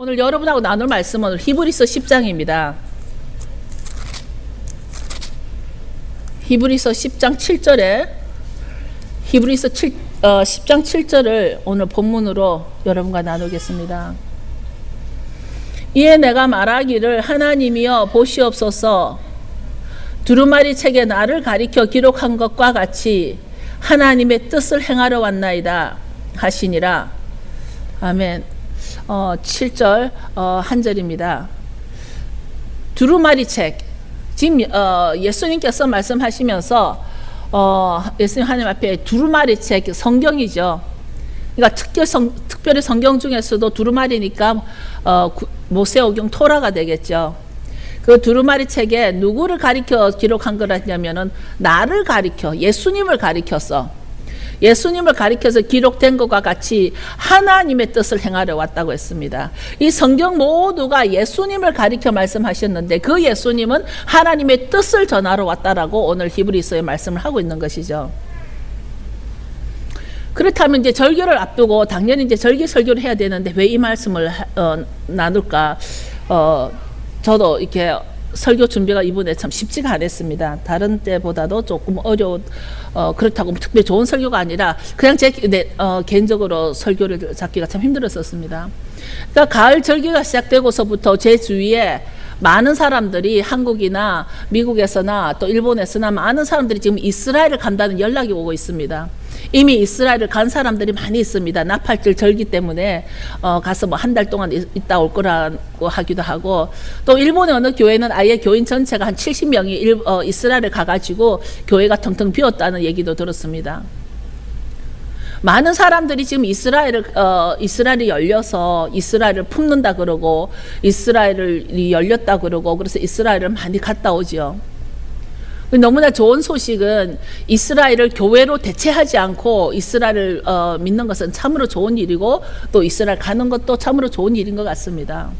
오늘 여러분하고 나눌 말씀은 히브리서 10장입니다. 히브리서 10장 7절에 히브리서 10장 7절을 오늘 본문으로 여러분과 나누겠습니다. 이에 내가 말하기를 하나님이여 보시옵소서 두루마리 책에 나를 가리켜 기록한 것과 같이 하나님의 뜻을 행하러 왔나이다 하시니라. 아멘. 7절 한 절입니다. 두루마리 책. 지금 예수님께서 말씀하시면서 예수님 하나님 앞에 두루마리 책 성경이죠. 그러니까 특별히 성경 중에서도 두루마리니까 모세오경 토라가 되겠죠. 그 두루마리 책에 누구를 가리켜 기록한 거라냐면은 나를 가리켜 예수님을 가리켜서 예수님을 가리켜서 기록된 것과 같이 하나님의 뜻을 행하려 왔다고 했습니다. 이 성경 모두가 예수님을 가리켜 말씀하셨는데 그 예수님은 하나님의 뜻을 전하러 왔다라고 오늘 히브리서에 말씀을 하고 있는 것이죠. 그렇다면 이제 절기를 앞두고 당연히 이제 절기 설교를 해야 되는데 왜 이 말씀을 나눌까? 저도 이렇게 설교 준비가 이번에 참 쉽지가 않았습니다. 다른 때보다도 조금 그렇다고 특별히 좋은 설교가 아니라 그냥 제 개인적으로 설교를 잡기가 참 힘들었었습니다. 그러니까 가을 절기가 시작되고서부터 제 주위에 많은 사람들이 한국이나 미국에서나 또 일본에서나 많은 사람들이 지금 이스라엘을 간다는 연락이 오고 있습니다. 이미 이스라엘을 간 사람들이 많이 있습니다. 나팔절 절기 때문에 가서 뭐 한 달 동안 있다 올 거라고 하기도 하고, 또 일본의 어느 교회는 아예 교인 전체가 한 70명이 이스라엘을 가가지고 교회가 텅텅 비었다는 얘기도 들었습니다. 많은 사람들이 지금 이스라엘이 열려서 이스라엘을 품는다 그러고 이스라엘이 열렸다 그러고 그래서 이스라엘을 많이 갔다 오죠. 너무나 좋은 소식은 이스라엘을 교회로 대체하지 않고 이스라엘을 믿는 것은 참으로 좋은 일이고 또 이스라엘 가는 것도 참으로 좋은 일인 것 같습니다.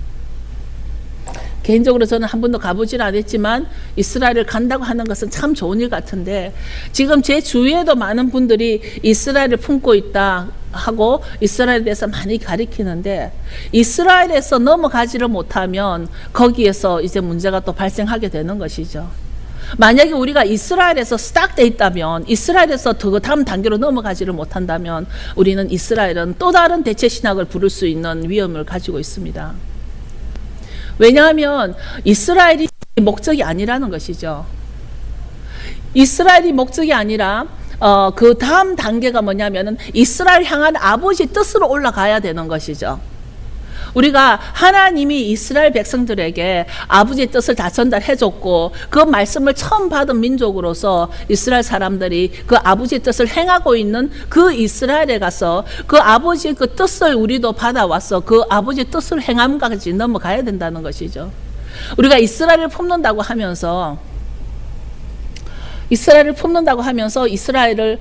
개인적으로 저는 한 번도 가보질 않았지만 이스라엘을 간다고 하는 것은 참 좋은 일 같은데 지금 제 주위에도 많은 분들이 이스라엘을 품고 있다 하고 이스라엘에 대해서 많이 가리키는데 이스라엘에서 넘어가지를 못하면 거기에서 이제 문제가 또 발생하게 되는 것이죠. 만약에 우리가 이스라엘에서 스탁돼 있다면 이스라엘에서 더 다음 단계로 넘어가지를 못한다면 우리는 이스라엘은 또 다른 대체 신학을 부를 수 있는 위험을 가지고 있습니다. 왜냐하면 이스라엘이 목적이 아니라는 것이죠. 이스라엘이 목적이 아니라 그 다음 단계가 뭐냐면은 이스라엘 향한 아버지 뜻으로 올라가야 되는 것이죠. 우리가 하나님이 이스라엘 백성들에게 아버지의 뜻을 다 전달해줬고 그 말씀을 처음 받은 민족으로서 이스라엘 사람들이 그 아버지의 뜻을 행하고 있는 그 이스라엘에 가서 그 아버지의 그 뜻을 우리도 받아와서 그 아버지의 뜻을 행함까지 넘어가야 된다는 것이죠. 우리가 이스라엘을 품는다고 하면서 이스라엘을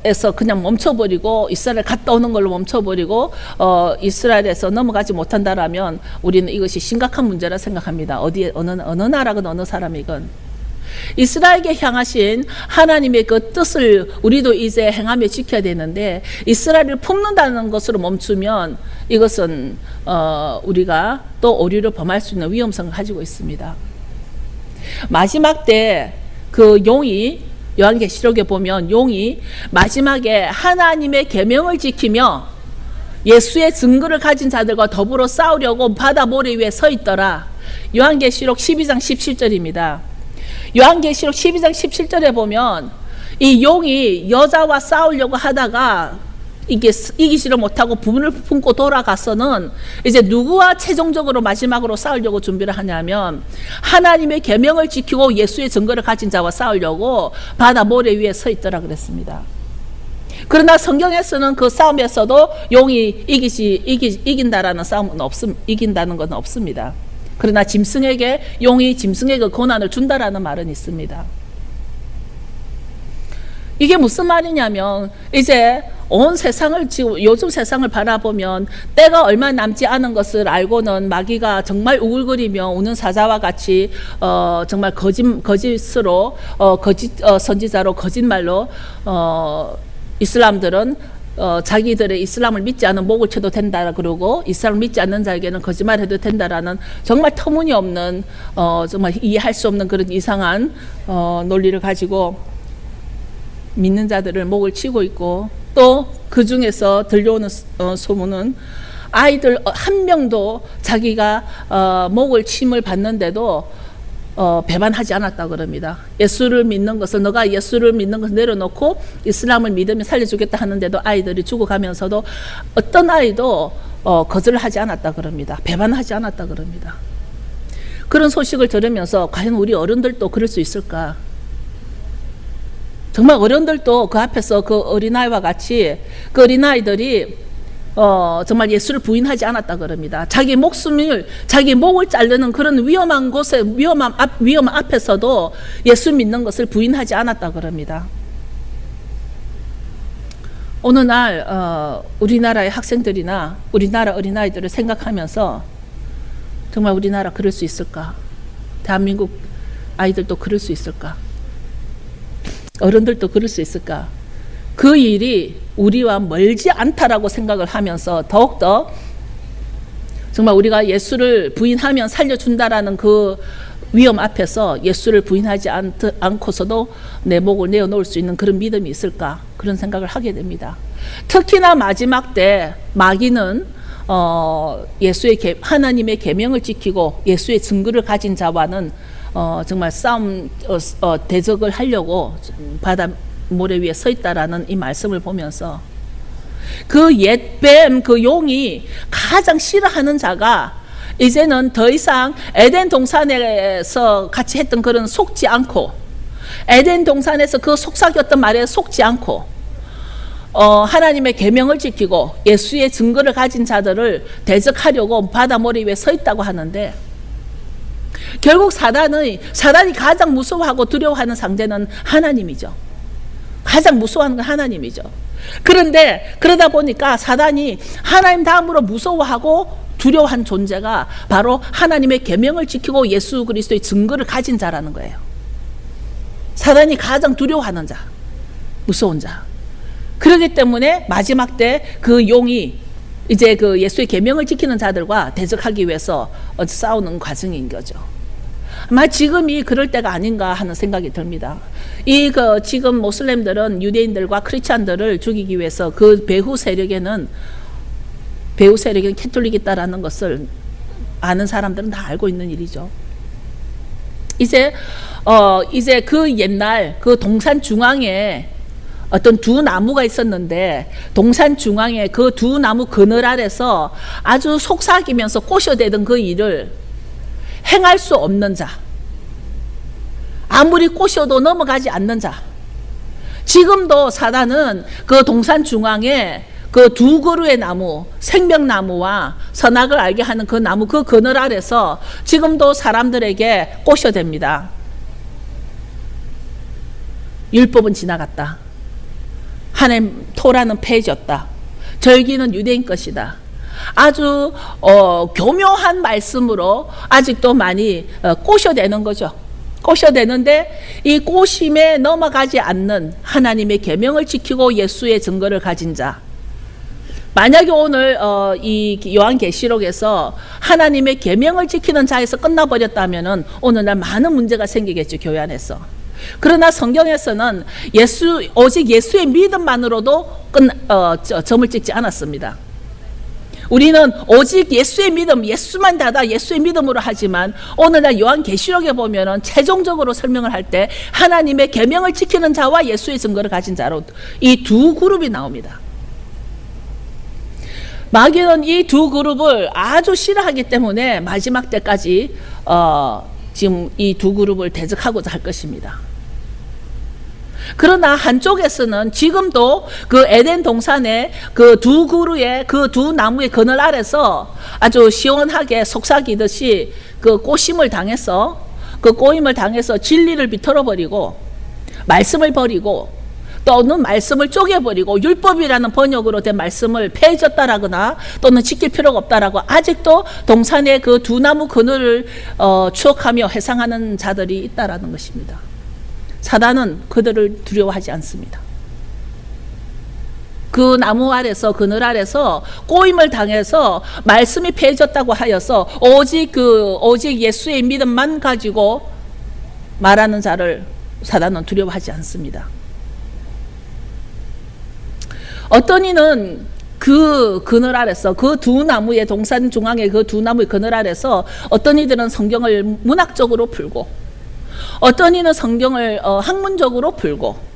에서 그냥 멈춰버리고 이스라엘 갔다 오는 걸로 멈춰버리고 이스라엘에서 넘어가지 못한다라면 우리는 이것이 심각한 문제라 생각합니다. 어느 나라건 어느 사람이건 이스라엘에게 향하신 하나님의 그 뜻을 우리도 이제 행하며 지켜야 되는데 이스라엘을 품는다는 것으로 멈추면 이것은 우리가 또 오류를 범할 수 있는 위험성을 가지고 있습니다. 마지막 때 그 용이 요한계시록에 보면 용이 마지막에 하나님의 계명을 지키며 예수의 증거를 가진 자들과 더불어 싸우려고 바다 모래 위에 서 있더라. 요한계시록 12장 17절입니다. 요한계시록 12장 17절에 보면 이 용이 여자와 싸우려고 하다가 이기지를 못하고 분을 품고 돌아가서는 이제 누구와 최종적으로 마지막으로 싸우려고 준비를 하냐면 하나님의 계명을 지키고 예수의 증거를 가진 자와 싸우려고 바다 모래 위에 서 있더라 그랬습니다. 그러나 성경에서는 그 싸움에서도 용이 이긴다라는 싸움은 이긴다는 건 없습니다. 그러나 용이 짐승에게 고난을 준다라는 말은 있습니다. 이게 무슨 말이냐면 이제 온 세상을 요즘 세상을 바라보면 때가 얼마 남지 않은 것을 알고는 마귀가 정말 우글거리며 우는 사자와 같이 정말 거짓으로 거짓 선지자로 거짓말로 이슬람들은 자기들의 이슬람을 믿지 않은 목을 쳐도 된다 그러고 이슬람을 믿지 않는 자에게는 거짓말해도 된다라는 정말 터무니없는 정말 이해할 수 없는 그런 이상한 논리를 가지고 믿는 자들을 목을 치고 있고, 또 그 중에서 들려오는 소문은 아이들 한 명도 자기가 목을 침을 받는데도 배반하지 않았다 그럽니다. 예수를 믿는 것을, 너가 예수를 믿는 것을 내려놓고 이슬람을 믿으면 살려주겠다 하는데도 아이들이 죽어가면서도 어떤 아이도 거절하지 않았다 그럽니다. 배반하지 않았다 그럽니다. 그런 소식을 들으면서 과연 우리 어른들도 그럴 수 있을까? 정말 어른들도 그 앞에서 그 어린아이와 같이 그 어린아이들이 정말 예수를 부인하지 않았다 그럽니다. 자기 목을 자르는 그런 위험한 곳에, 위험 앞에서도 예수 믿는 것을 부인하지 않았다 그럽니다. 어느 날 우리나라의 학생들이나 우리나라 어린아이들을 생각하면서 정말 우리나라 그럴 수 있을까? 대한민국 아이들도 그럴 수 있을까? 어른들도 그럴 수 있을까? 그 일이 우리와 멀지 않다라고 생각을 하면서 더욱더 정말 우리가 예수를 부인하면 살려준다라는 그 위험 앞에서 예수를 부인하지 않고서도 내 목을 내어놓을 수 있는 그런 믿음이 있을까? 그런 생각을 하게 됩니다. 특히나 마지막 때 마귀는 하나님의 계명을 지키고 예수의 증거를 가진 자와는 정말 대적을 하려고 바다 모래 위에 서 있다라는 이 말씀을 보면서 그 옛뱀, 그 용이 가장 싫어하는 자가 이제는 더 이상 에덴 동산에서 같이 했던 그런 속지 않고, 에덴 동산에서 그 속삭였던 말에 속지 않고 하나님의 계명을 지키고 예수의 증거를 가진 자들을 대적하려고 바다 모래 위에 서 있다고 하는데, 결국 사단이 가장 무서워하고 두려워하는 상대는 하나님이죠. 가장 무서워하는 건 하나님이죠. 그런데 그러다 보니까 사단이 하나님 다음으로 무서워하고 두려워한 존재가 바로 하나님의 계명을 지키고 예수 그리스도의 증거를 가진 자라는 거예요. 사단이 가장 두려워하는 자, 무서운 자. 그렇기 때문에 마지막 때 그 용이 이제 그 예수의 계명을 지키는 자들과 대적하기 위해서 싸우는 과정인 거죠. 아마 지금이 그럴 때가 아닌가 하는 생각이 듭니다. 지금 모슬렘들은 유대인들과 크리스찬들을 죽이기 위해서 그 배후 세력에는 캐톨릭이 있다라는 것을 아는 사람들은 다 알고 있는 일이죠. 이제 그 옛날 그 동산 중앙에 어떤 두 나무가 있었는데, 동산 중앙에 그 두 나무 그늘 아래서 아주 속삭이면서 꼬셔대던 그 일을 행할 수 없는 자, 아무리 꼬셔도 넘어가지 않는 자. 지금도 사단은 그 동산 중앙에 그 두 그루의 나무, 생명나무와 선악을 알게 하는 그 나무, 그 그늘 아래서 지금도 사람들에게 꼬셔댑니다. 율법은 지나갔다. 하나님 토라는 폐해졌다. 절기는 유대인 것이다. 아주 교묘한 말씀으로 아직도 많이 꼬셔대는 거죠. 꼬셔대는데 이 꼬심에 넘어가지 않는 하나님의 계명을 지키고 예수의 증거를 가진 자. 만약에 오늘 이 요한계시록에서 하나님의 계명을 지키는 자에서 끝나버렸다면은 오늘날 많은 문제가 생기겠죠, 교회 안에서. 그러나 성경에서는 오직 예수의 믿음만으로도 점을 찍지 않았습니다. 우리는 오직 예수의 믿음, 예수만 다다 예수의 믿음으로 하지만 오늘날 요한계시록에 보면은 최종적으로 설명을 할 때 하나님의 계명을 지키는 자와 예수의 증거를 가진 자로 이 두 그룹이 나옵니다. 마귀는 이 두 그룹을 아주 싫어하기 때문에 마지막 때까지 지금 이 두 그룹을 대적하고자 할 것입니다. 그러나 한쪽에서는 지금도 그 에덴 동산의 그 두 그루의 그 두 나무의 그늘 아래서 아주 시원하게 속삭이듯이 그 꼬임을 당해서 진리를 비틀어버리고 말씀을 버리고 또는 말씀을 쪼개버리고 율법이라는 번역으로 된 말씀을 폐해졌다라거나 또는 지킬 필요가 없다라고 아직도 동산의 그 두 나무 그늘을 추억하며 회상하는 자들이 있다라는 것입니다. 사단은 그들을 두려워하지 않습니다. 그 나무 아래서 그늘 아래서 꼬임을 당해서 말씀이 폐해졌다고 하여서 오직 예수의 믿음만 가지고 말하는 자를 사단은 두려워하지 않습니다. 어떤 이는 그 그늘 아래서 그 두 나무의 동산 중앙의 그 두 나무의 그늘 아래서 어떤 이들은 성경을 문학적으로 풀고 어떤 이는 성경을 학문적으로 풀고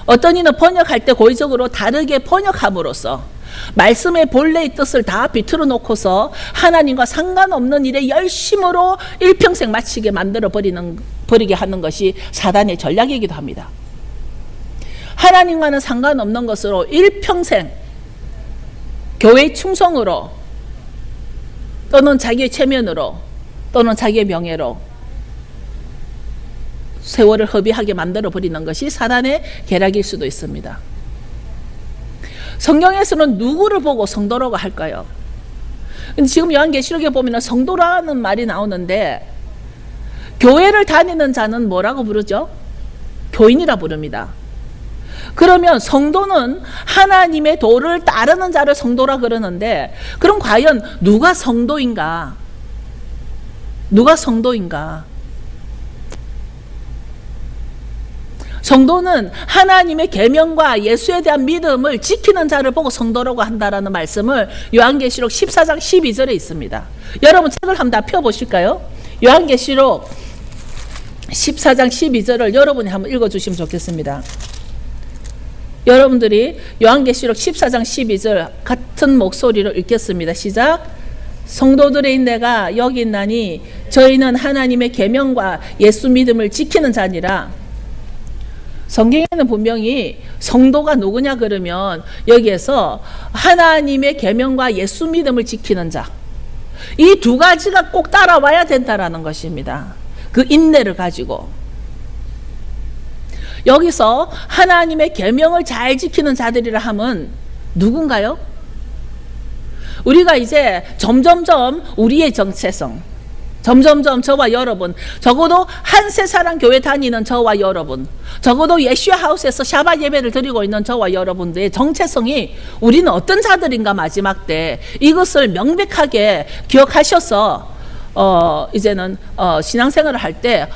어떤 이는 번역할 때 고의적으로 다르게 번역함으로써 말씀의 본래의 뜻을 다 비틀어 놓고서 하나님과 상관없는 일에 열심으로 일평생 마치게 버리게 하는 것이 사단의 전략이기도 합니다. 하나님과는 상관없는 것으로 일평생 교회의 충성으로 또는 자기의 체면으로 또는 자기의 명예로 세월을 허비하게 만들어 버리는 것이 사단의 계략일 수도 있습니다. 성경에서는 누구를 보고 성도라고 할까요? 근데 지금 요한계시록에 보면 성도라는 말이 나오는데 교회를 다니는 자는 뭐라고 부르죠? 교인이라 부릅니다. 그러면 성도는 하나님의 도를 따르는 자를 성도라 그러는데 그럼 과연 누가 성도인가? 누가 성도인가? 성도는 하나님의 계명과 예수에 대한 믿음을 지키는 자를 보고 성도라고 한다라는 말씀을 요한계시록 14장 12절에 있습니다. 여러분 책을 한번 다 펴보실까요? 요한계시록 14장 12절을 여러분이 한번 읽어주시면 좋겠습니다. 여러분들이 요한계시록 14장 12절 같은 목소리로 읽겠습니다. 시작. 성도들의 내가 여기 있나니 저희는 하나님의 계명과 예수 믿음을 지키는 자니라. 성경에는 분명히 성도가 누구냐 그러면 여기에서 하나님의 계명과 예수 믿음을 지키는 자, 이 두 가지가 꼭 따라와야 된다라는 것입니다. 그 인내를 가지고 여기서 하나님의 계명을 잘 지키는 자들이라 함은 누군가요? 우리가 이제 점점점 우리의 정체성, 점점점 저와 여러분, 적어도 한세사랑 교회 다니는 저와 여러분, 적어도 예슈아 하우스에서 샤bat 예배를 드리고 있는 저와 여러분들의 정체성이 우리는 어떤 자들인가 마지막 때 이것을 명백하게 기억하셔서 이제는 신앙생활을 할 때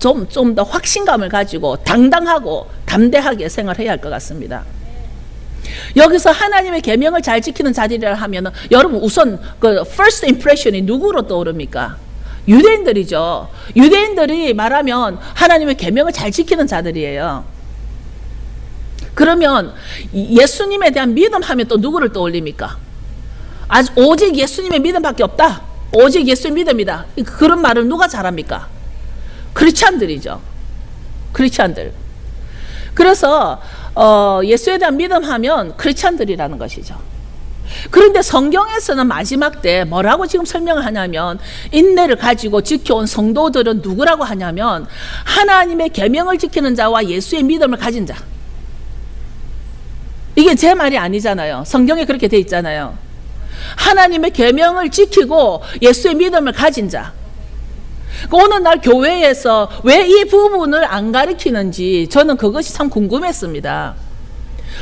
좀 더 확신감을 가지고 당당하고 담대하게 생활해야 할 것 같습니다. 여기서 하나님의 계명을 잘 지키는 자들이라 하면 여러분 우선 그 first impression이 누구로 떠오릅니까? 유대인들이죠. 유대인들이 말하면 하나님의 계명을 잘 지키는 자들이에요. 그러면 예수님에 대한 믿음 하면 또 누구를 떠올립니까? 아주 오직 예수님의 믿음밖에 없다. 오직 예수의 믿음이다. 그런 말을 누가 잘합니까? 크리스찬들이죠. 크리스찬들. 그래서 예수에 대한 믿음 하면 크리스찬들이라는 것이죠. 그런데 성경에서는 마지막 때 뭐라고 지금 설명을 하냐면 인내를 가지고 지켜온 성도들은 누구라고 하냐면 하나님의 계명을 지키는 자와 예수의 믿음을 가진 자. 이게 제 말이 아니잖아요. 성경에 그렇게 돼 있잖아요. 하나님의 계명을 지키고 예수의 믿음을 가진 자. 오늘날 교회에서 왜 이 부분을 안 가르치는지 저는 그것이 참 궁금했습니다.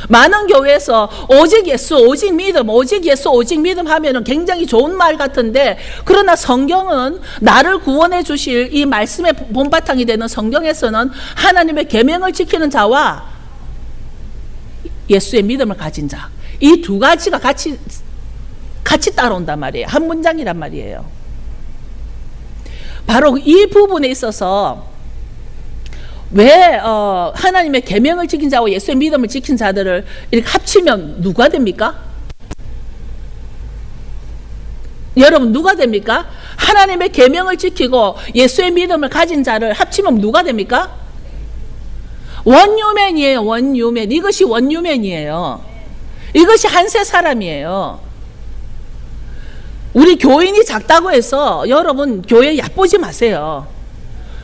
많은 교회에서 오직 예수, 오직 믿음, 오직 예수, 오직 믿음 하면은 굉장히 좋은 말 같은데 그러나 성경은 나를 구원해 주실 이 말씀의 본바탕이 되는 성경에서는 하나님의 계명을 지키는 자와 예수의 믿음을 가진 자, 이 두 가지가 같이 따라온단 말이에요. 한 문장이란 말이에요. 바로 이 부분에 있어서 왜 하나님의 계명을 지킨 자와 예수의 믿음을 지킨 자들을 이렇게 합치면 누가 됩니까? 여러분 누가 됩니까? 하나님의 계명을 지키고 예수의 믿음을 가진 자를 합치면 누가 됩니까? 원유맨이에요. 원유맨. 이것이 원유맨이에요. 이것이 한세 사람이에요. 우리 교인이 작다고 해서 여러분 교회 얕보지 마세요.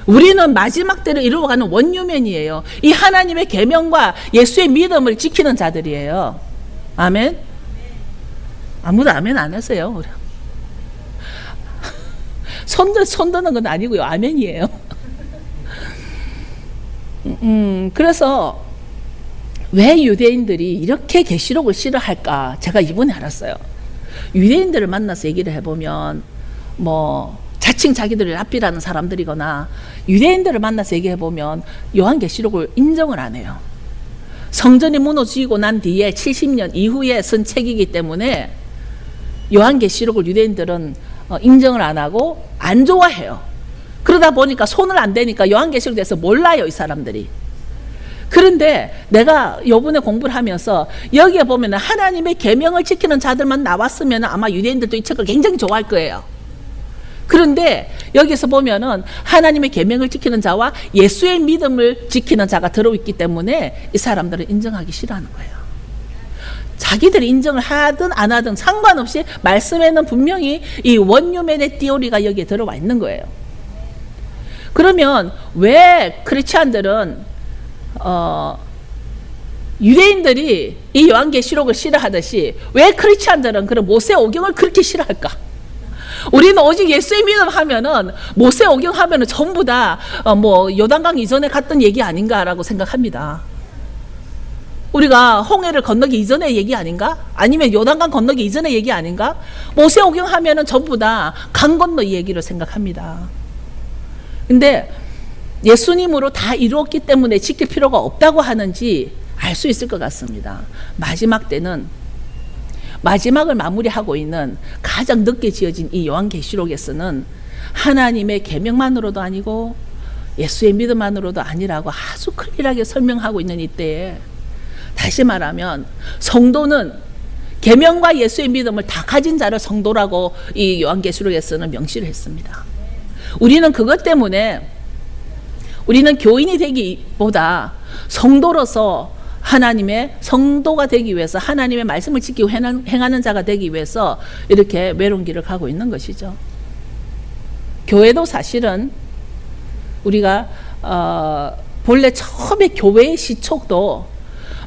우리는 마지막 때를 이루어가는 원유맨이에요. 이 하나님의 계명과 예수의 믿음을 지키는 자들이에요. 아멘? 아무도 아멘 안 하세요. 손 드는 건 아니고요. 아멘이에요. 그래서 왜 유대인들이 이렇게 계시록을 싫어할까? 제가 이번에 알았어요. 유대인들을 만나서 얘기를 해보면 뭐 자칭 자기들을 랍비라는 사람들이거나 유대인들을 만나서 얘기해보면 요한계시록을 인정을 안 해요. 성전이 무너지고 난 뒤에 70년 이후에 쓴 책이기 때문에 요한계시록을 유대인들은 인정을 안 하고 안 좋아해요. 그러다 보니까 손을 안 대니까 요한계시록에 대해서 몰라요, 이 사람들이. 그런데 내가 요번에 공부를 하면서 여기에 보면 하나님의 계명을 지키는 자들만 나왔으면 아마 유대인들도 이 책을 굉장히 좋아할 거예요. 그런데 여기서 보면은 하나님의 계명을 지키는 자와 예수의 믿음을 지키는 자가 들어있기 때문에 이 사람들은 인정하기 싫어하는 거예요. 자기들이 인정을 하든 안 하든 상관없이 말씀에는 분명히 이 원유맨의 띠오리가 여기에 들어와 있는 거예요. 그러면 왜 크리스찬들은 유대인들이 이 요한계시록을 싫어하듯이 왜 크리스찬들은 그런 모세오경을 그렇게 싫어할까? 우리는 오직 예수의 믿음 하면은 모세오경 하면은 전부 다 뭐 요단강 이전에 갔던 얘기 아닌가라고 생각합니다. 우리가 홍해를 건너기 이전의 얘기 아닌가? 아니면 요단강 건너기 이전의 얘기 아닌가? 모세오경 하면은 전부 다 강 건너 이 얘기를 생각합니다. 근데 예수님으로 다 이루었기 때문에 지킬 필요가 없다고 하는지 알 수 있을 것 같습니다. 마지막 때는 마지막을 마무리하고 있는 가장 늦게 지어진 이 요한계시록에서는 하나님의 계명만으로도 아니고 예수의 믿음만으로도 아니라고 아주 클리어하게 설명하고 있는 이때에 다시 말하면 성도는 계명과 예수의 믿음을 다 가진 자를 성도라고 이 요한계시록에서는 명시를 했습니다. 우리는 그것 때문에 우리는 교인이 되기보다 성도로서 하나님의 성도가 되기 위해서 하나님의 말씀을 지키고 행하는 자가 되기 위해서 이렇게 외로운 길을 가고 있는 것이죠. 교회도 사실은 우리가 본래 처음에 교회의 시초도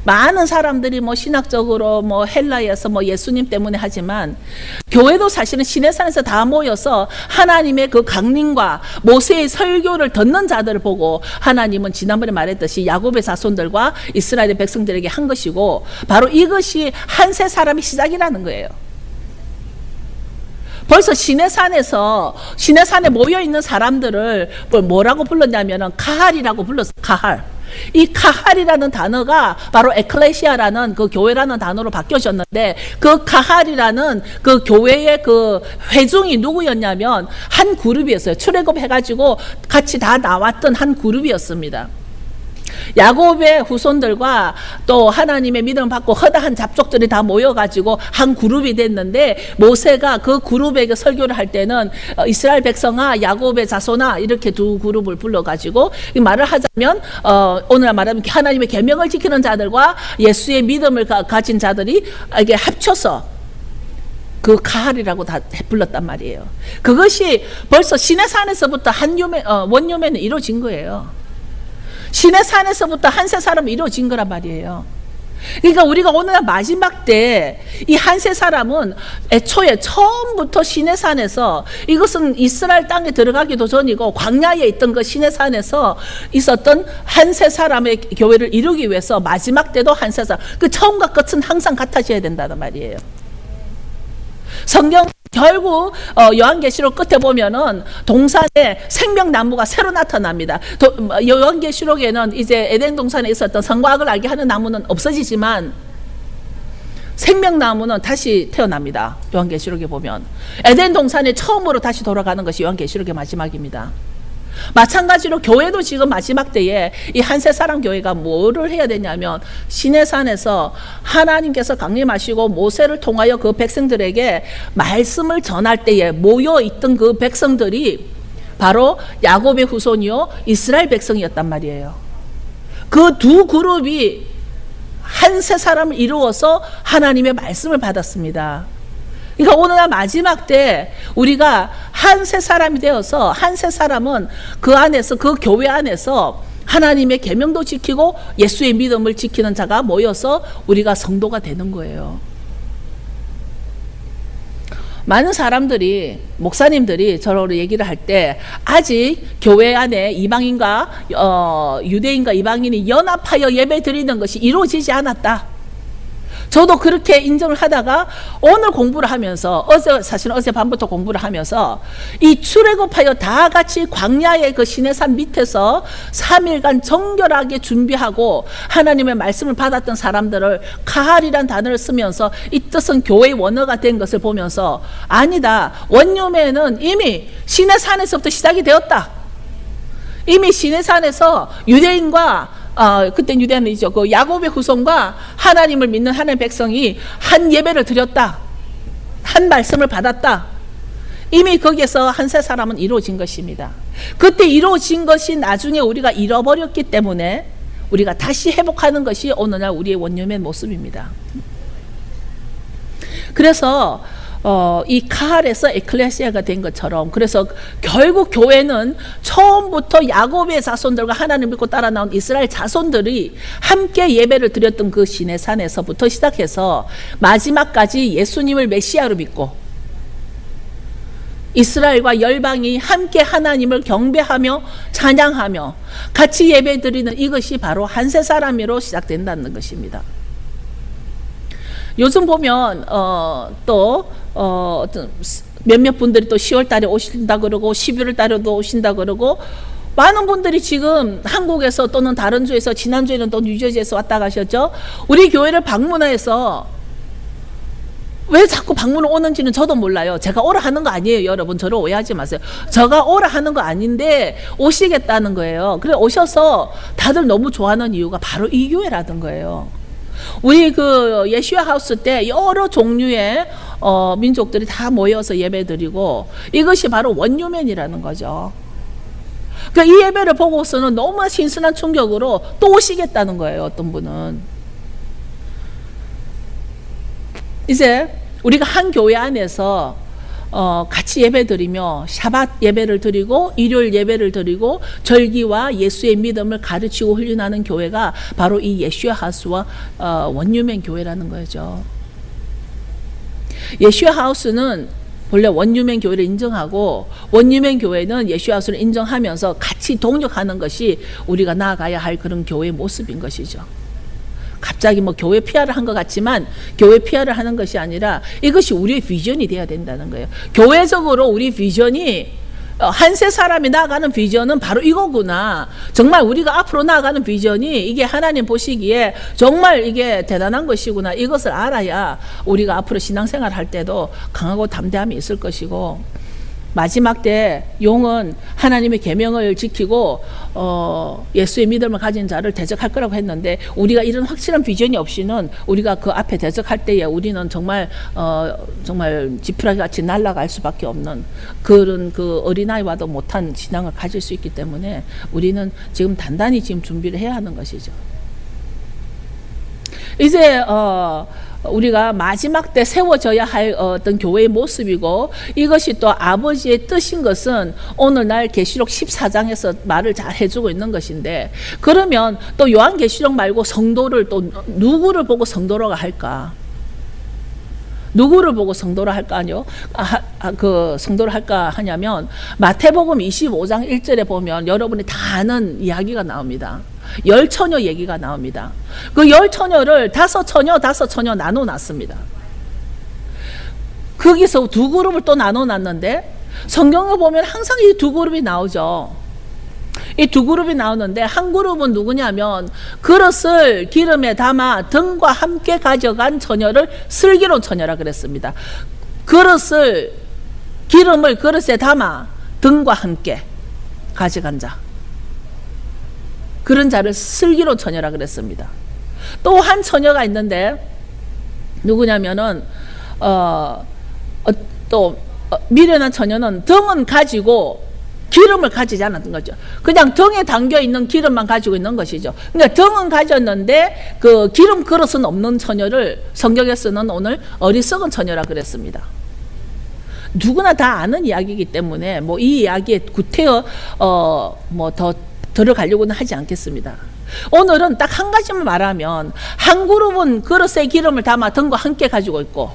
많은 사람들이 뭐 신학적으로 뭐 헬라에서 뭐 예수님 때문에 하지만 교회도 사실은 시내산에서 다 모여서 하나님의 그 강림과 모세의 설교를 듣는 자들을 보고 하나님은 지난번에 말했듯이 야곱의 자손들과 이스라엘의 백성들에게 한 것이고 바로 이것이 한세 사람의 시작이라는 거예요. 벌써 시내산에 모여있는 사람들을 뭐라고 불렀냐면은 가할이라고 불렀어요. 가할. 이 카할이라는 단어가 바로 에클레시아라는 그 교회라는 단어로 바뀌어졌는데 그 카할이라는 그 교회의 그 회중이 누구였냐면 한 그룹이었어요. 출애굽해가지고 같이 다 나왔던 한 그룹이었습니다. 야곱의 후손들과 또 하나님의 믿음을 받고 허다한 잡족들이 다 모여가지고 한 그룹이 됐는데 모세가 그 그룹에게 설교를 할 때는 이스라엘 백성아 야곱의 자손아 이렇게 두 그룹을 불러가지고 이 말을 하자면 오늘 말하면 하나님의 계명을 지키는 자들과 예수의 믿음을 가진 자들이 이게 합쳐서 그 가할이라고 다 불렀단 말이에요. 그것이 벌써 시내산에서부터 원유매는 이루어진 거예요. 시내산에서부터 한세 사람이 이루어진 거란 말이에요. 그러니까 우리가 오늘날 마지막 때 이 한세 사람은 애초에 처음부터 시내산에서 이것은 이스라엘 땅에 들어가기도 전이고 광야에 있던 그 시내산에서 있었던 한세 사람의 교회를 이루기 위해서 마지막 때도 한세 사람 그 처음과 끝은 항상 같아져야 된다는 말이에요. 성경 결국 요한계시록 끝에 보면은 동산에 생명나무가 새로 나타납니다. 요한계시록에는 이제 에덴 동산에 있었던 선과학을 알게 하는 나무는 없어지지만 생명나무는 다시 태어납니다. 요한계시록에 보면 에덴 동산에 처음으로 다시 돌아가는 것이 요한계시록의 마지막입니다. 마찬가지로 교회도 지금 마지막 때에 이 한세 사람 교회가 뭐를 해야 되냐면 시내산에서 하나님께서 강림하시고 모세를 통하여 그 백성들에게 말씀을 전할 때에 모여있던 그 백성들이 바로 야곱의 후손이요 이스라엘 백성이었단 말이에요. 그 두 그룹이 한세 사람을 이루어서 하나님의 말씀을 받았습니다. 그러니까 오늘날 마지막 때 우리가 한세 사람이 되어서 한세 사람은 그 안에서 그 교회 안에서 하나님의 계명도 지키고 예수의 믿음을 지키는 자가 모여서 우리가 성도가 되는 거예요. 많은 사람들이, 목사님들이 저로 얘기를 할 때 아직 교회 안에 이방인과 유대인과 이방인이 연합하여 예배 드리는 것이 이루어지지 않았다. 저도 그렇게 인정을 하다가 오늘 공부를 하면서, 사실은 어젯밤부터 공부를 하면서 이 출애굽하여 다 같이 광야의 그 시내산 밑에서 3일간 정결하게 준비하고 하나님의 말씀을 받았던 사람들을 카할이란 단어를 쓰면서 이 뜻은 교회의 원어가 된 것을 보면서, 아니다, 원유매는 이미 시내산에서부터 시작이 되었다. 이미 시내산에서 유대인과 그때 유대는 이죠. 그 야곱의 후손과 하나님을 믿는 하나님의 백성이 한 예배를 드렸다. 한 말씀을 받았다. 이미 거기에서 한 세 사람은 이루어진 것입니다. 그때 이루어진 것이 나중에 우리가 잃어버렸기 때문에 우리가 다시 회복하는 것이 오늘날 우리의 원룸의 모습입니다. 그래서 이 카할에서 에클레시아가 된 것처럼, 그래서 결국 교회는 처음부터 야곱의 자손들과 하나님 믿고 따라 나온 이스라엘 자손들이 함께 예배를 드렸던 그 시내산에서부터 시작해서 마지막까지 예수님을 메시아로 믿고 이스라엘과 열방이 함께 하나님을 경배하며 찬양하며 같이 예배드리는 이것이 바로 한 세 사람으로 시작된다는 것입니다. 요즘 보면 몇몇 분들이 또 10월 달에 오신다 그러고 11월 달에도 오신다 그러고, 많은 분들이 지금 한국에서 또는 다른 주에서, 지난주에는 또 뉴저지에서 왔다 가셨죠. 우리 교회를 방문해서 왜 자꾸 방문을 오는지는 저도 몰라요. 제가 오라 하는 거 아니에요. 여러분, 저를 오해하지 마세요. 제가 오라 하는 거 아닌데 오시겠다는 거예요. 그래 오셔서 다들 너무 좋아하는 이유가 바로 이 교회라는 거예요. 우리 그 예슈아 하우스 때 여러 종류의 민족들이 다 모여서 예배드리고, 이것이 바로 원유맨이라는 거죠. 그러니까 이 예배를 보고서는 너무 신선한 충격으로 또 오시겠다는 거예요. 어떤 분은 이제 우리가 한 교회 안에서 같이 예배드리며 샤밧 예배를 드리고 일요일 예배를 드리고 절기와 예수의 믿음을 가르치고 훈련하는 교회가 바로 이 예슈아 하우스와 원유맨 교회라는 거죠. 예슈아 하우스는 본래 원유맨 교회를 인정하고, 원유맨 교회는 예슈아 하우스를 인정하면서 같이 동력하는 것이 우리가 나아가야 할 그런 교회의 모습인 것이죠. 갑자기 뭐 교회 PR을 한 것 같지만 교회 PR을 하는 것이 아니라 이것이 우리의 비전이 되어야 된다는 거예요. 교회적으로 우리 비전이, 한 세 사람이 나아가는 비전은 바로 이거구나. 정말 우리가 앞으로 나아가는 비전이 이게 하나님 보시기에 정말 이게 대단한 것이구나. 이것을 알아야 우리가 앞으로 신앙생활 할 때도 강하고 담대함이 있을 것이고, 마지막 때 용은 하나님의 계명을 지키고 예수의 믿음을 가진 자를 대적할 거라고 했는데, 우리가 이런 확실한 비전이 없이는 우리가 그 앞에 대적할 때에 우리는 정말 지푸라기 같이 날아갈 수밖에 없는 그런 그 어린아이와도 못한 신앙을 가질 수 있기 때문에 우리는 지금 단단히 지금 준비를 해야 하는 것이죠. 이제 우리가 마지막 때 세워져야 할 어떤 교회의 모습이고, 이것이 또 아버지의 뜻인 것은 오늘날 계시록 14장에서 말을 잘 해주고 있는 것인데, 그러면 또 요한계시록 말고 성도를 또 누구를 보고 성도라고 할까? 누구를 보고 성도를 할까요? 그 성도를 할까 하냐면, 마태복음 25장 1절에 보면 여러분이 다 아는 이야기가 나옵니다. 열 처녀 얘기가 나옵니다. 그 열 처녀를 다섯 처녀 나눠 놨습니다. 거기서 두 그룹을 또 나눠 놨는데, 성경을 보면 항상 이 두 그룹이 나오죠. 이 두 그룹이 나오는데, 한 그룹은 누구냐면 그릇을 기름에 담아 등과 함께 가져간 처녀를 슬기로운 처녀라 그랬습니다. 기름을 그릇에 담아 등과 함께 가져간 자, 그런 자를 슬기로운 처녀라 그랬습니다. 또 한 처녀가 있는데 누구냐면은 미련한 처녀는 등은 가지고 기름을 가지지 않았던 거죠. 그냥 등에 담겨 있는 기름만 가지고 있는 것이죠. 그러니까 등은 가졌는데 그 기름 그릇은 없는 처녀를 성경에서는 오늘 어리석은 처녀라 그랬습니다. 누구나 다 아는 이야기이기 때문에 뭐 이 이야기에 구태여 더 들어가려고는 하지 않겠습니다. 오늘은 딱 한 가지만 말하면, 한 그룹은 그릇에 기름을 담아 등과 함께 가지고 있고,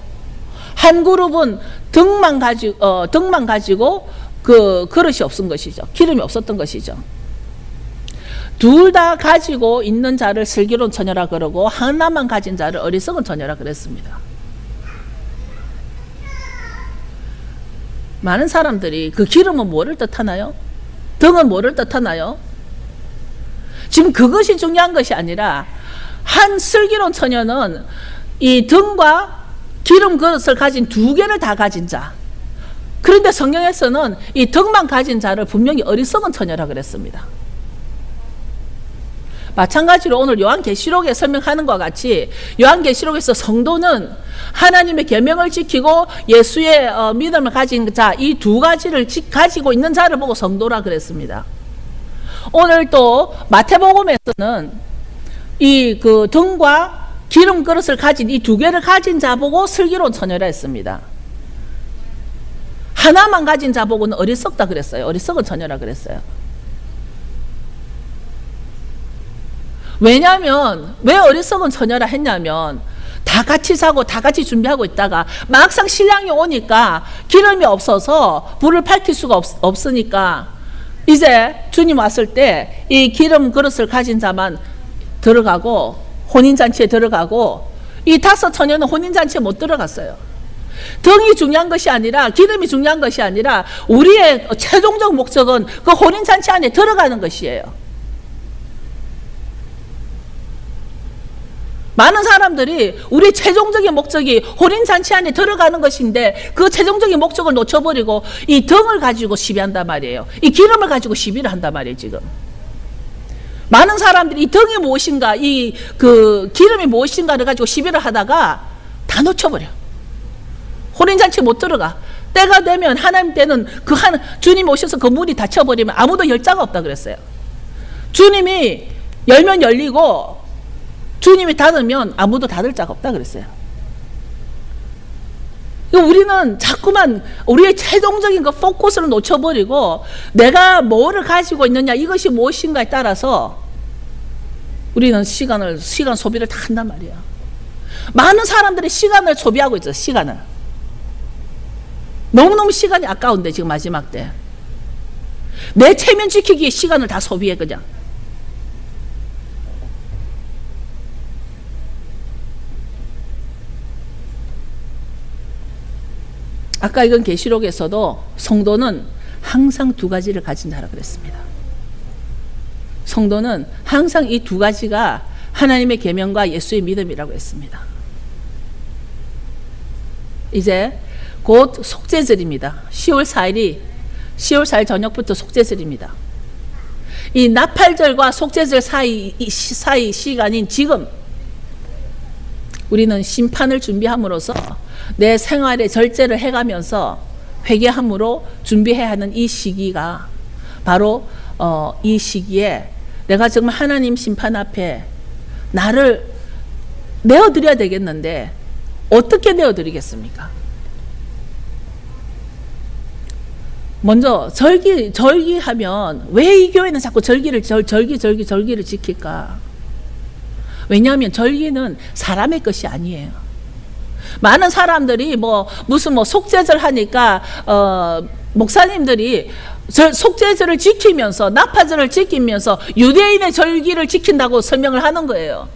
한 그룹은 등만 가지고 그 그릇이 없은 것이죠. 기름이 없었던 것이죠. 둘 다 가지고 있는 자를 슬기로운 처녀라 그러고 하나만 가진 자를 어리석은 처녀라 그랬습니다. 많은 사람들이 그 기름은 뭐를 뜻하나요? 등은 뭐를 뜻하나요? 지금 그것이 중요한 것이 아니라 한 슬기로운 처녀는 이 등과 기름 그릇을 가진 두 개를 다 가진 자. 그런데 성경에서는 이 등만 가진 자를 분명히 어리석은 처녀라 그랬습니다. 마찬가지로 오늘 요한계시록에 설명하는 것과 같이 요한계시록에서 성도는 하나님의 계명을 지키고 예수의 믿음을 가진 자, 이 두 가지를 가지고 있는 자를 보고 성도라 그랬습니다. 오늘 또 마태복음에서는 이 그 등과 기름 그릇을 가진 이 두 개를 가진 자 보고 슬기로운 처녀라 했습니다. 하나만 가진 자 보고는 어리석다 그랬어요. 어리석은 처녀라 그랬어요. 왜냐하면 왜 어리석은 처녀라 했냐면 다 같이 사고 다 같이 준비하고 있다가 막상 신랑이 오니까 기름이 없어서 불을 밝힐 수가 없으니까 이제 주님 왔을 때 이 기름 그릇을 가진 자만 들어가고 혼인잔치에 들어가고 이 다섯 처녀는 혼인잔치에 못 들어갔어요. 등이 중요한 것이 아니라 기름이 중요한 것이 아니라 우리의 최종적 목적은 그 혼인잔치 안에 들어가는 것이에요. 많은 사람들이 우리 최종적인 목적이 혼인잔치 안에 들어가는 것인데 그 최종적인 목적을 놓쳐버리고 이 등을 가지고 시비한단 말이에요. 이 기름을 가지고 시비를 한단 말이에요. 지금 많은 사람들이 이 등이 무엇인가 이 그 기름이 무엇인가를 가지고 시비를 하다가 다 놓쳐버려. 혼인잔치 못 들어가. 때가 되면 하나님 때는 주님 오셔서 그 문이 닫혀버리면 아무도 열 자가 없다 그랬어요. 주님이 열면 열리고 주님이 닫으면 아무도 닫을 자가 없다 그랬어요. 우리는 자꾸만 우리의 최종적인 그 포커스를 놓쳐버리고 내가 뭐를 가지고 있느냐 이것이 무엇인가에 따라서 우리는 시간 소비를 다 한단 말이에요. 많은 사람들이 시간을 소비하고 있어요. 시간을. 너무너무 시간이 아까운데 지금 마지막 때 내 체면 지키기에 시간을 다 소비해 그냥. 아까 이건 계시록에서도 성도는 항상 두 가지를 가진 자라 그랬습니다. 성도는 항상 이 두 가지가 하나님의 계명과 예수의 믿음이라고 했습니다. 이제 곧 속죄절입니다. 10월 4일 저녁부터 속죄절입니다. 이 나팔절과 속죄절 사이 시간인 지금 우리는 심판을 준비함으로써 내 생활의 절제를 해가면서 회개함으로 준비해야 하는 이 시기가 바로 이 시기에 내가 정말 하나님 심판 앞에 나를 내어드려야 되겠는데 어떻게 내어드리겠습니까? 먼저 절기하면 왜 이 교회는 자꾸 절기를 지킬까? 왜냐하면 절기는 사람의 것이 아니에요. 많은 사람들이 무슨 속죄절 하니까 목사님들이 속죄절을 지키면서 나팔절을 지키면서 유대인의 절기를 지킨다고 설명을 하는 거예요.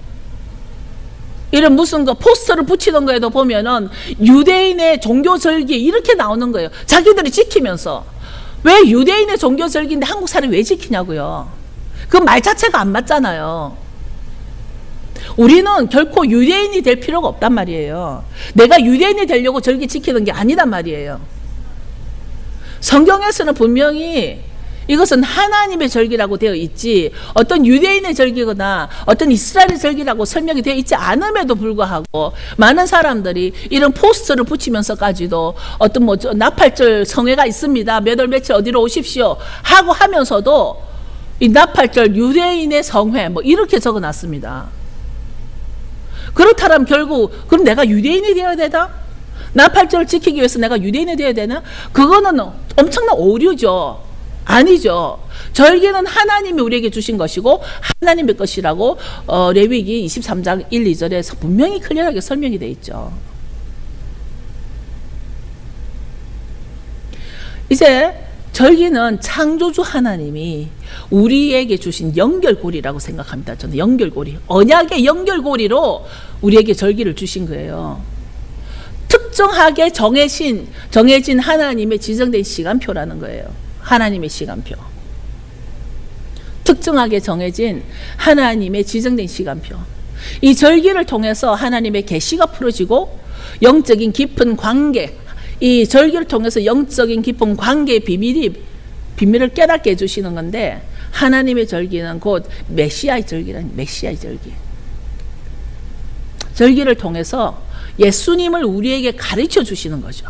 이런 무슨 포스터를 붙이는 거에도 보면은 유대인의 종교절기 이렇게 나오는 거예요. 자기들이 지키면서. 왜 유대인의 종교절기인데 한국 사람이 왜 지키냐고요. 그 말 자체가 안 맞잖아요. 우리는 결코 유대인이 될 필요가 없단 말이에요. 내가 유대인이 되려고 절기 지키는 게 아니단 말이에요. 성경에서는 분명히 이것은 하나님의 절기라고 되어 있지 어떤 유대인의 절기거나 어떤 이스라엘의 절기라고 설명이 되어 있지 않음에도 불구하고 많은 사람들이 이런 포스터를 붙이면서까지도 어떤 나팔절 성회가 있습니다. 몇 월 며칠 어디로 오십시오 하고 하면서도 이 나팔절 유대인의 성회 이렇게 적어놨습니다. 그렇다면 결국 그럼 내가 유대인이 되어야 되나? 나팔절을 지키기 위해서 내가 유대인이 되어야 되나? 그거는 엄청난 오류죠. 아니죠. 절기는 하나님이 우리에게 주신 것이고 하나님의 것이라고 레위기 23장 1, 2절에서 분명히 클리어하게 설명이 되어 있죠. 이제 절기는 창조주 하나님이 우리에게 주신 연결고리라고 생각합니다. 저는 연결고리, 언약의 연결고리로 우리에게 절기를 주신 거예요. 특정하게 정해진 하나님의 지정된 시간표라는 거예요. 하나님의 시간표. 특정하게 정해진 하나님의 지정된 시간표. 이 절기를 통해서 하나님의 계시가 풀어지고 영적인 깊은 관계, 이 절기를 통해서 영적인 깊은 관계의 비밀을 깨닫게 해주시는 건데, 하나님의 절기는 곧 메시아의 절기라는, 메시아의 절기. 절기를 통해서 예수님을 우리에게 가르쳐 주시는 거죠.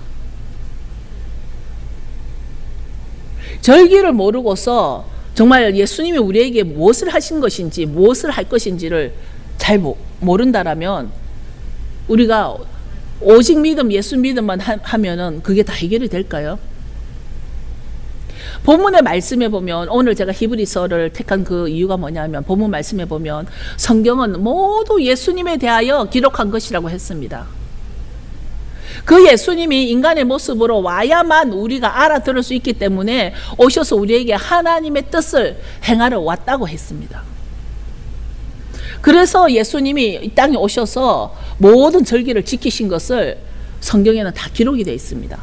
절기를 모르고서 정말 예수님이 우리에게 무엇을 하신 것인지, 무엇을 할 것인지를 잘 모른다라면, 우리가 오직 믿음, 예수 믿음만 하면은 그게 다 해결이 될까요? 본문의 말씀에 보면, 오늘 제가 히브리서를 택한 그 이유가 뭐냐면, 본문 말씀에 보면 성경은 모두 예수님에 대하여 기록한 것이라고 했습니다. 그 예수님이 인간의 모습으로 와야만 우리가 알아들을 수 있기 때문에 오셔서 우리에게 하나님의 뜻을 행하러 왔다고 했습니다. 그래서 예수님이 이 땅에 오셔서 모든 절기를 지키신 것을 성경에는 다 기록이 되어 있습니다.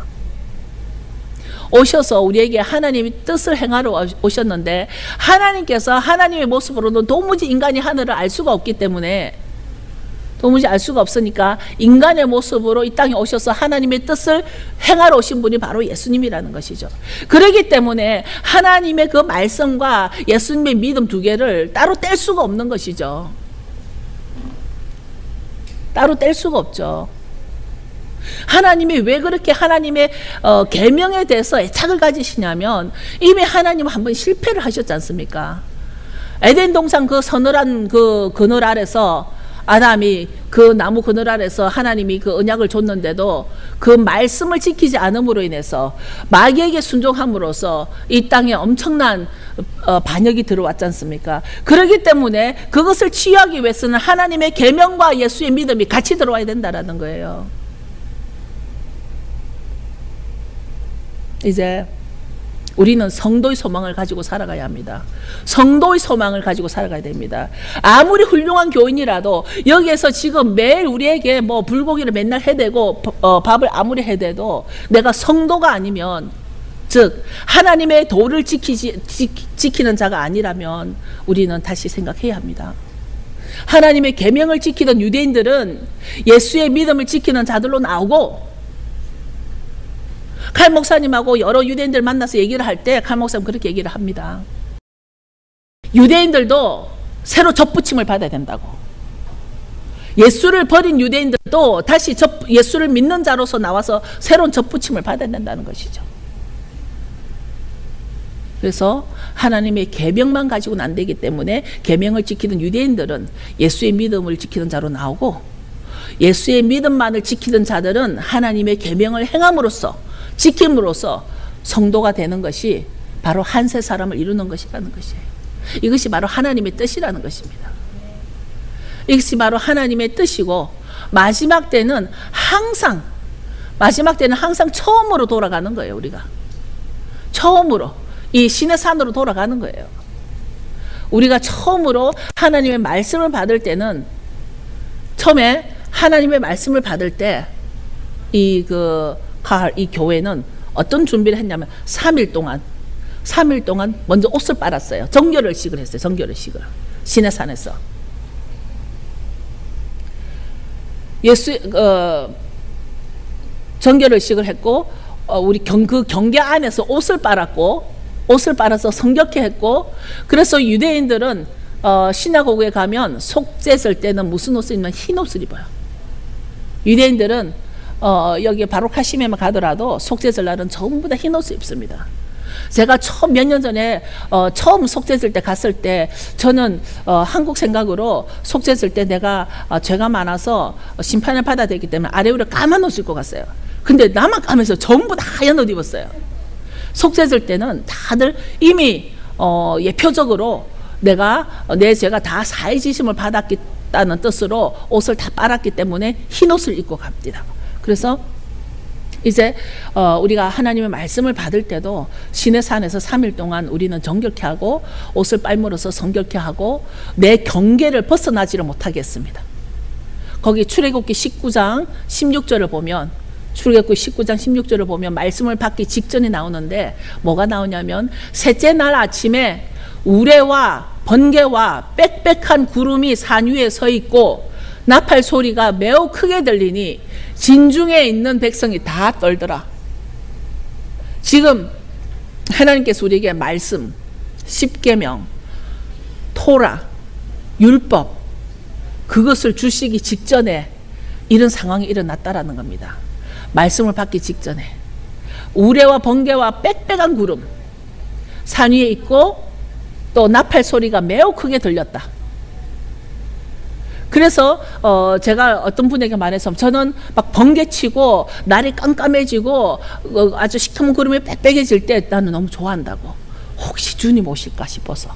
오셔서 우리에게 하나님의 뜻을 행하러 오셨는데, 하나님께서 하나님의 모습으로는 도무지 인간이 하늘을 알 수가 없기 때문에, 도무지 알 수가 없으니까 인간의 모습으로 이 땅에 오셔서 하나님의 뜻을 행하러 오신 분이 바로 예수님이라는 것이죠. 그렇기 때문에 하나님의 그 말씀과 예수님의 믿음 두 개를 따로 뗄 수가 없는 것이죠. 따로 뗄 수가 없죠. 하나님이 왜 그렇게 하나님의 계명에 대해서 애착을 가지시냐면, 이미 하나님은 한번 실패를 하셨지 않습니까? 에덴 동산 그 서늘한 그 그늘 아래서 아담이 그 나무 그늘 아래서 하나님이 그 언약을 줬는데도 그 말씀을 지키지 않음으로 인해서, 마귀에게 순종함으로써 이 땅에 엄청난 반역이 들어왔지 않습니까? 그렇기 때문에 그것을 치유하기 위해서는 하나님의 계명과 예수의 믿음이 같이 들어와야 된다라는 거예요. 이제 우리는 성도의 소망을 가지고 살아가야 합니다. 성도의 소망을 가지고 살아가야 됩니다. 아무리 훌륭한 교인이라도 여기에서 지금 매일 우리에게 뭐 불고기를 맨날 해대고 밥을 아무리 해대도 내가 성도가 아니면, 즉 하나님의 도를 지키는 자가 아니라면 우리는 다시 생각해야 합니다. 하나님의 계명을 지키던 유대인들은 예수의 믿음을 지키는 자들로 나오고, 칼 목사님하고 여러 유대인들 만나서 얘기를 할 때 칼 목사님 그렇게 얘기를 합니다. 유대인들도 새로 접붙임을 받아야 된다고. 예수를 버린 유대인들도 다시 예수를 믿는 자로서 나와서 새로운 접붙임을 받아야 된다는 것이죠. 그래서 하나님의 계명만 가지고는 안 되기 때문에, 계명을 지키던 유대인들은 예수의 믿음을 지키는 자로 나오고, 예수의 믿음만을 지키던 자들은 하나님의 계명을 행함으로써, 지킴으로써 성도가 되는 것이 바로 한 세 사람을 이루는 것이라는 것이에요. 이것이 바로 하나님의 뜻이라는 것입니다. 이것이 바로 하나님의 뜻이고, 마지막 때는 항상 처음으로 돌아가는 거예요. 우리가 처음으로 이 신의 산으로 돌아가는 거예요. 우리가 처음으로 하나님의 말씀을 받을 때는, 처음에 하나님의 말씀을 받을 때 이 교회는 어떤 준비를 했냐면 3일 동안 먼저 옷을 빨았어요. 정결을식을 했어요. 정결을식을 신의 산에서 정결을식을 했고, 우리 그 경계 안에서 옷을 빨아서 성결케 했고, 그래서 유대인들은 시나고그에 가면 속죄 쓸 때는 무슨 옷을 입냐면 흰 옷을 입어요. 유대인들은 여기 바로카시메만 가더라도 속죄절 날은 전부 다 흰 옷을 입습니다. 제가 몇 년 전에 처음 속죄절 때 갔을 때, 저는 한국 생각으로 속죄절 때 내가 죄가 많아서 심판을 받아야 되기 때문에 아래위로 까만 옷을 입고 갔어요. 근데 나만 까면서 전부 다 하얀 옷 입었어요. 속죄절 때는 다들 이미 예표적으로 내가 내 죄가 다 사해지심을 받았다는 뜻으로 옷을 다 빨았기 때문에 흰 옷을 입고 갑니다. 그래서 이제 우리가 하나님의 말씀을 받을 때도 시내산에서 3일 동안 우리는 정결케 하고 옷을 빨물어서 성결케 하고 내 경계를 벗어나지를 못하겠습니다. 거기 출애굽기 19장 16절을 보면 출애굽기 19장 16절을 보면 말씀을 받기 직전에 나오는데 뭐가 나오냐면 셋째 날 아침에 우레와 번개와 빽빽한 구름이 산 위에 서 있고 나팔 소리가 매우 크게 들리니 진중에 있는 백성이 다 떨더라. 지금 하나님께서 우리에게 말씀, 십계명, 토라, 율법 그것을 주시기 직전에 이런 상황이 일어났다라는 겁니다. 말씀을 받기 직전에 우레와 번개와 빽빽한 구름 산 위에 있고 또 나팔 소리가 매우 크게 들렸다. 그래서 제가 어떤 분에게 말해서 저는 막 번개치고 날이 깜깜해지고 아주 시커먼 구름이 빽빽해질 때 나는 너무 좋아한다고. 혹시 주님 오실까 싶어서.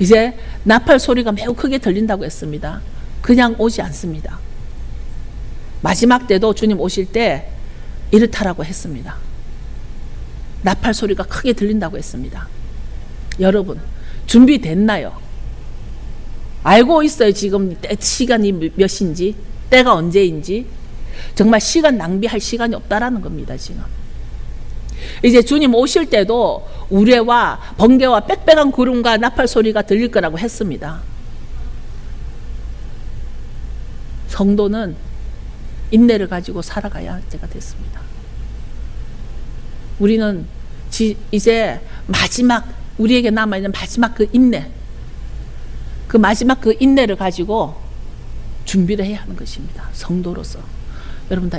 이제 나팔 소리가 매우 크게 들린다고 했습니다. 그냥 오지 않습니다. 마지막 때도 주님 오실 때 이렇다라고 했습니다. 나팔 소리가 크게 들린다고 했습니다. 여러분 준비됐나요? 알고 있어요. 지금 시간이 몇인지, 때가 언제인지. 정말 시간 낭비할 시간이 없다라는 겁니다. 지금 이제 주님 오실 때도 우레와 번개와 빽빽한 구름과 나팔 소리가 들릴 거라고 했습니다. 성도는 인내를 가지고 살아가야 때가 됐습니다. 우리는 이제 마지막 우리에게 남아있는 마지막 그 인내, 그 마지막 그 인내를 가지고 준비를 해야 하는 것입니다. 성도로서. 여러분 다